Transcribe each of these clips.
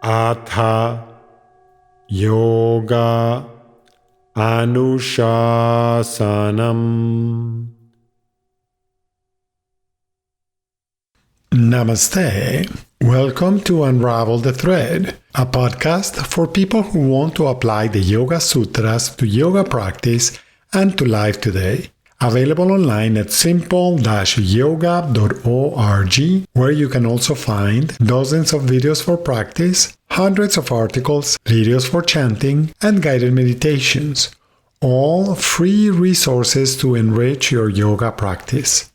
Atha Yoga Anushasanam. Namaste. Welcome to Unravel the Thread, a podcast for people who want to apply the Yoga Sutras to yoga practice and to life today. Available online at simple-yoga.org, where you can also find dozens of videos for practice, hundreds of articles, videos for chanting, and guided meditations, all free resources to enrich your yoga practice.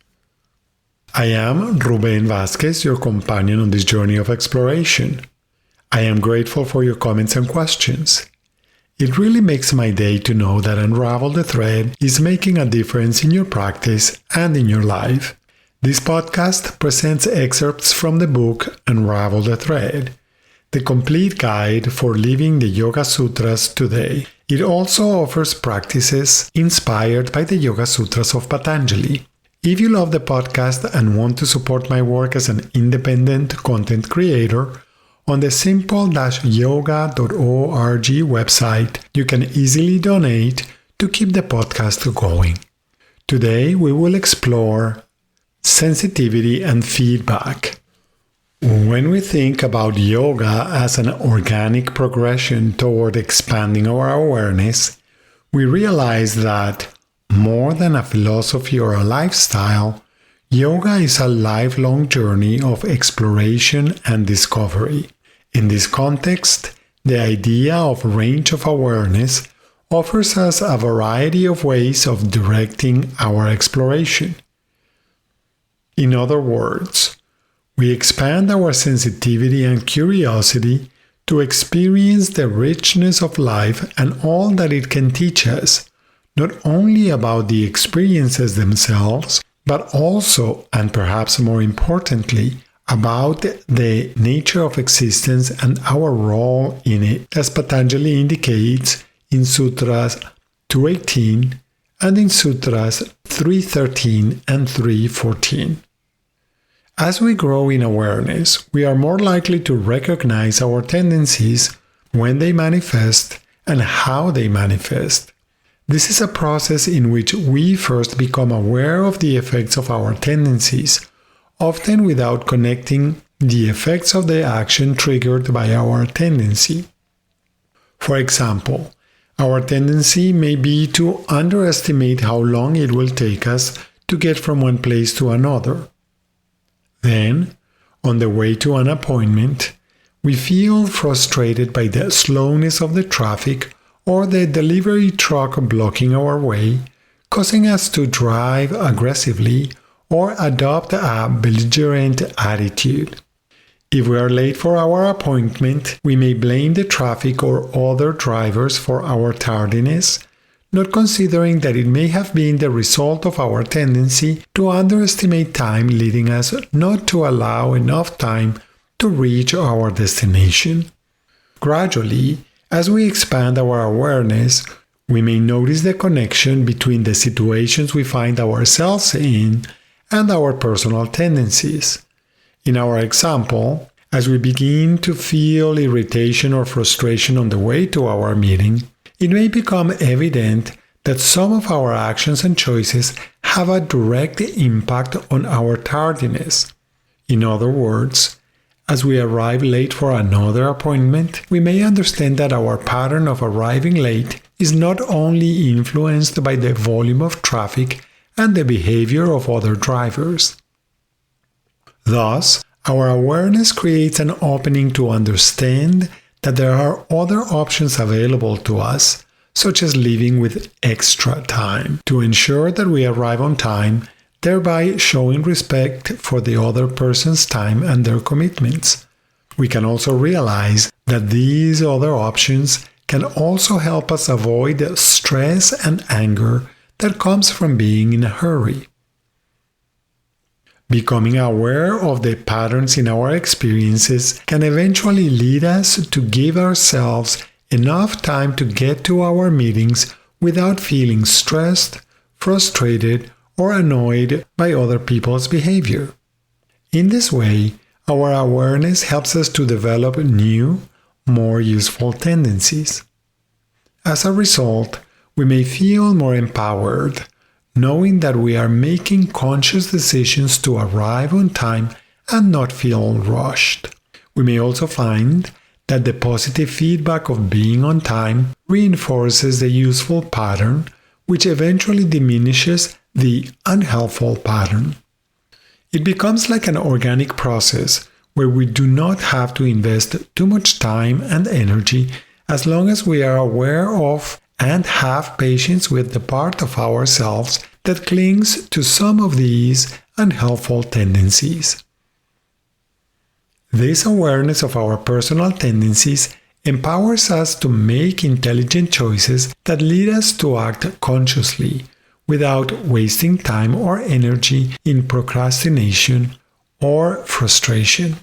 I am Ruben Vázquez, your companion on this journey of exploration. I am grateful for your comments and questions. It really makes my day to know that Unravel the Thread is making a difference in your practice and in your life. This podcast presents excerpts from the book Unravel the Thread, the complete guide for living the Yoga Sutras today. It also offers practices inspired by the Yoga Sutras of Patanjali. If you love the podcast and want to support my work as an independent content creator, on the simple-yoga.org website, you can easily donate to keep the podcast going. Today, we will explore sensitivity and feedback. When we think about yoga as an organic progression toward expanding our awareness, we realize that more than a philosophy or a lifestyle, yoga is a lifelong journey of exploration and discovery. In this context, the idea of range of awareness offers us a variety of ways of directing our exploration. In other words, we expand our sensitivity and curiosity to experience the richness of life and all that it can teach us, not only about the experiences themselves, but also, and perhaps more importantly, about the nature of existence and our role in it, as Patanjali indicates in Sutras 218 and in Sutras 313 and 314. As we grow in awareness, we are more likely to recognize our tendencies when they manifest and how they manifest. This is a process in which we first become aware of the effects of our tendencies, often without connecting the effects of the action triggered by our tendency. For example, our tendency may be to underestimate how long it will take us to get from one place to another. Then, on the way to an appointment, we feel frustrated by the slowness of the traffic or the delivery truck blocking our way, causing us to drive aggressively or adopt a belligerent attitude. If we are late for our appointment, we may blame the traffic or other drivers for our tardiness, not considering that it may have been the result of our tendency to underestimate time, leading us not to allow enough time to reach our destination. Gradually, as we expand our awareness, we may notice the connection between the situations we find ourselves in and our personal tendencies. In our example, as we begin to feel irritation or frustration on the way to our meeting, it may become evident that some of our actions and choices have a direct impact on our tardiness. In other words, as we arrive late for another appointment, we may understand that our pattern of arriving late is not only influenced by the volume of traffic and the behavior of other drivers. Thus, our awareness creates an opening to understand that there are other options available to us, such as leaving with extra time, to ensure that we arrive on time, thereby showing respect for the other person's time and their commitments. We can also realize that these other options can also help us avoid the stress and anger that comes from being in a hurry. Becoming aware of the patterns in our experiences can eventually lead us to give ourselves enough time to get to our meetings without feeling stressed, frustrated, or annoyed by other people's behavior. In this way, our awareness helps us to develop new, more useful tendencies. As a result, we may feel more empowered, knowing that we are making conscious decisions to arrive on time and not feel rushed. We may also find that the positive feedback of being on time reinforces the useful pattern, which eventually diminishes the unhelpful pattern. It becomes like an organic process where we do not have to invest too much time and energy as long as we are aware of and have patience with the part of ourselves that clings to some of these unhelpful tendencies. This awareness of our personal tendencies empowers us to make intelligent choices that lead us to act consciously, without wasting time or energy in procrastination or frustration,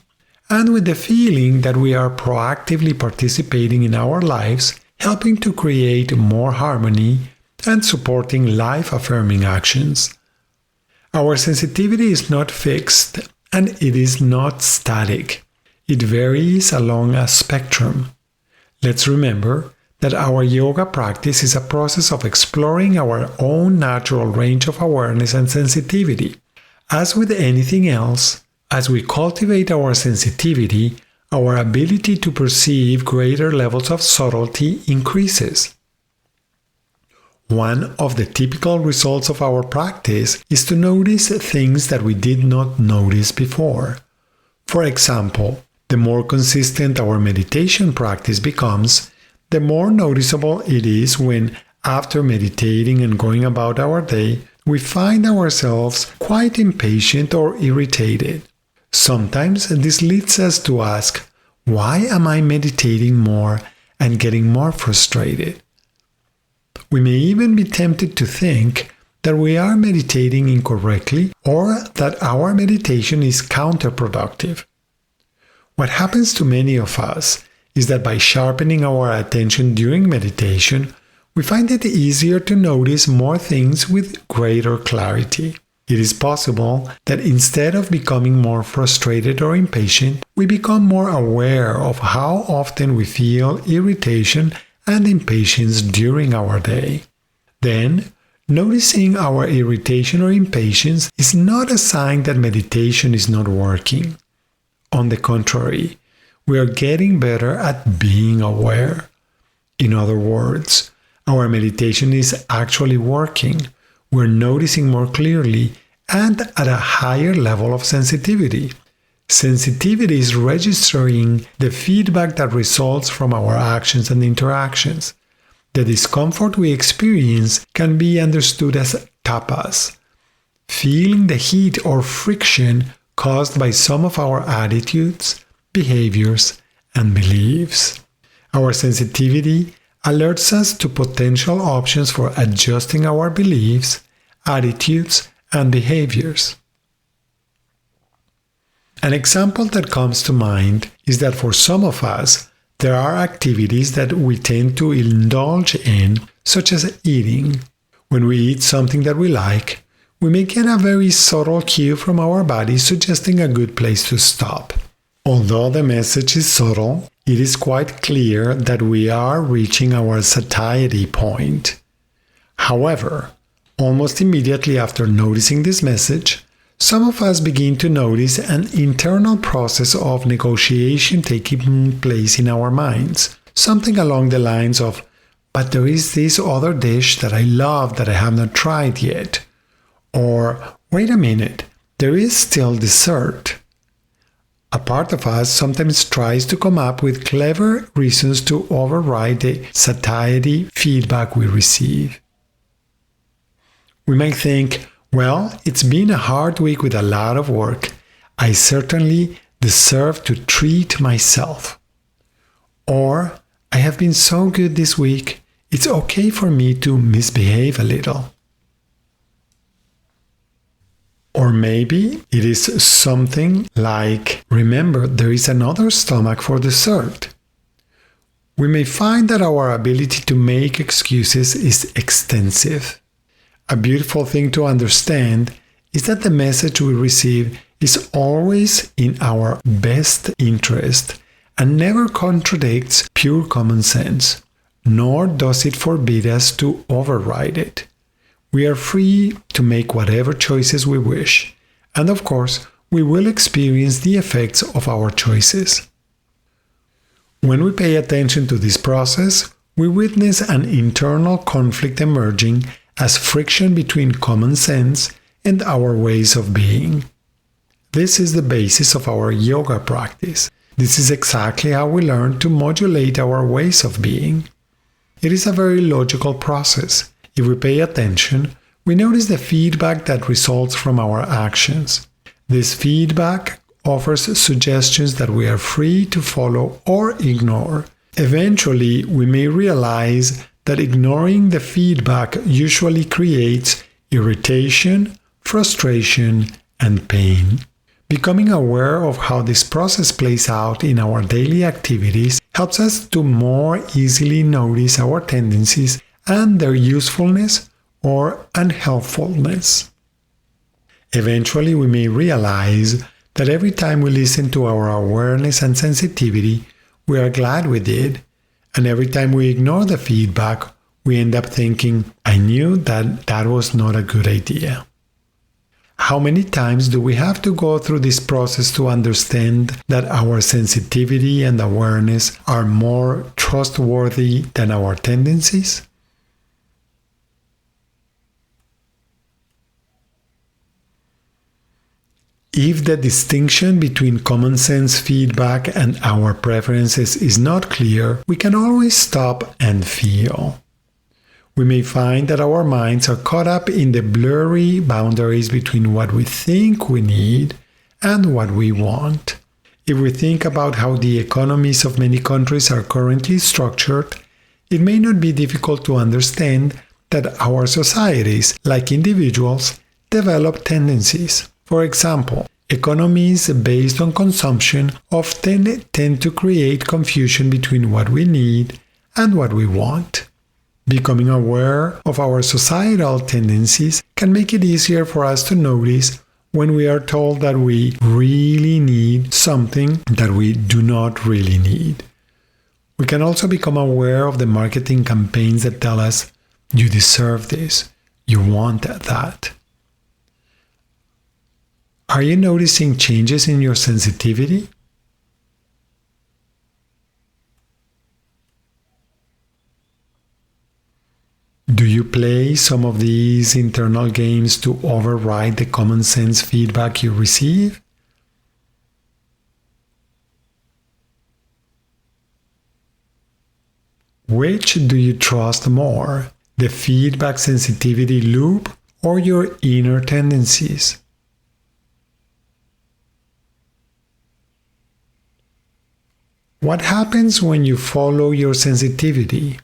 and with the feeling that we are proactively participating in our lives, helping to create more harmony and supporting life-affirming actions. Our sensitivity is not fixed and it is not static. It varies along a spectrum. Let's remember that our yoga practice is a process of exploring our own natural range of awareness and sensitivity. As with anything else, as we cultivate our sensitivity, our ability to perceive greater levels of subtlety increases. One of the typical results of our practice is to notice things that we did not notice before. For example, the more consistent our meditation practice becomes, the more noticeable it is when, after meditating and going about our day, we find ourselves quite impatient or irritated. Sometimes this leads us to ask, why am I meditating more and getting more frustrated? We may even be tempted to think that we are meditating incorrectly or that our meditation is counterproductive. What happens to many of us is that by sharpening our attention during meditation, we find it easier to notice more things with greater clarity. It is possible that instead of becoming more frustrated or impatient, we become more aware of how often we feel irritation and impatience during our day. Then, noticing our irritation or impatience is not a sign that meditation is not working. On the contrary, we are getting better at being aware. In other words, our meditation is actually working. We're noticing more clearly and at a higher level of sensitivity. Sensitivity is registering the feedback that results from our actions and interactions. The discomfort we experience can be understood as tapas, feeling the heat or friction caused by some of our attitudes, behaviors, and beliefs. Our sensitivity alerts us to potential options for adjusting our beliefs, attitudes, and behaviors. An example that comes to mind is that for some of us, there are activities that we tend to indulge in, such as eating. When we eat something that we like, we may get a very subtle cue from our body suggesting a good place to stop. Although the message is subtle, it is quite clear that we are reaching our satiety point. However, almost immediately after noticing this message, some of us begin to notice an internal process of negotiation taking place in our minds. Something along the lines of, but there is this other dish that I love that I have not tried yet. Or, wait a minute, there is still dessert. A part of us sometimes tries to come up with clever reasons to override the satiety feedback we receive. We might think, well, it's been a hard week with a lot of work. I certainly deserve to treat myself. Or, I have been so good this week, it's okay for me to misbehave a little. Or maybe it is something like, remember, there is another stomach for dessert. We may find that our ability to make excuses is extensive. A beautiful thing to understand is that the message we receive is always in our best interest and never contradicts pure common sense, nor does it forbid us to override it. We are free to make whatever choices we wish, and of course, we will experience the effects of our choices. When we pay attention to this process, we witness an internal conflict emerging as friction between common sense and our ways of being. This is the basis of our yoga practice. This is exactly how we learn to modulate our ways of being. It is a very logical process. If we pay attention, we notice the feedback that results from our actions. This feedback offers suggestions that we are free to follow or ignore. Eventually, we may realize that ignoring the feedback usually creates irritation, frustration, and pain. Becoming aware of how this process plays out in our daily activities helps us to more easily notice our tendencies and their usefulness or unhelpfulness. Eventually, we may realize that every time we listen to our awareness and sensitivity, we are glad we did, and every time we ignore the feedback, we end up thinking, I knew that was not a good idea. How many times do we have to go through this process to understand that our sensitivity and awareness are more trustworthy than our tendencies? If the distinction between common sense feedback and our preferences is not clear, we can always stop and feel. We may find that our minds are caught up in the blurry boundaries between what we think we need and what we want. If we think about how the economies of many countries are currently structured, it may not be difficult to understand that our societies, like individuals, develop tendencies. For example, economies based on consumption often tend to create confusion between what we need and what we want. Becoming aware of our societal tendencies can make it easier for us to notice when we are told that we really need something that we do not really need. We can also become aware of the marketing campaigns that tell us, you deserve this, you want that. Are you noticing changes in your sensitivity? Do you play some of these internal games to override the common sense feedback you receive? Which do you trust more, the feedback sensitivity loop or your inner tendencies? What happens when you follow your sensitivity?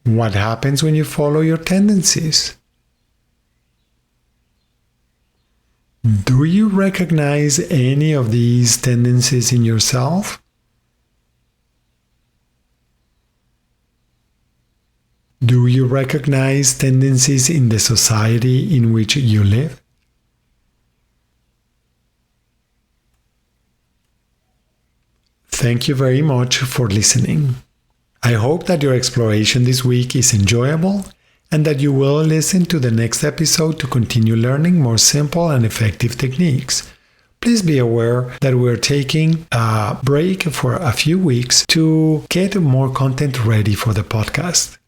What happens when you follow your tendencies? Do you recognize any of these tendencies in yourself? Do you recognize tendencies in the society in which you live? Thank you very much for listening. I hope that your exploration this week is enjoyable and that you will listen to the next episode to continue learning more simple and effective techniques. Please be aware that we're taking a break for a few weeks to get more content ready for the podcast.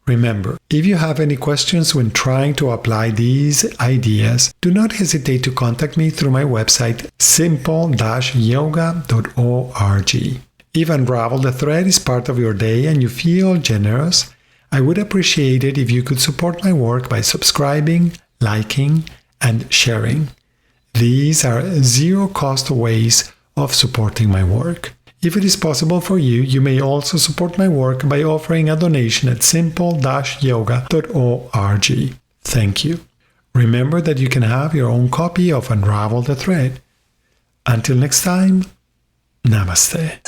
Remember, if you have any questions when trying to apply these ideas, do not hesitate to contact me through my website simple-yoga.org. If Unravel the Thread is part of your day and you feel generous, I would appreciate it if you could support my work by subscribing, liking, and sharing. These are zero-cost ways of supporting my work. If it is possible for you, you may also support my work by offering a donation at simple-yoga.org. Thank you. Remember that you can have your own copy of Unravel the Thread. Until next time, Namaste.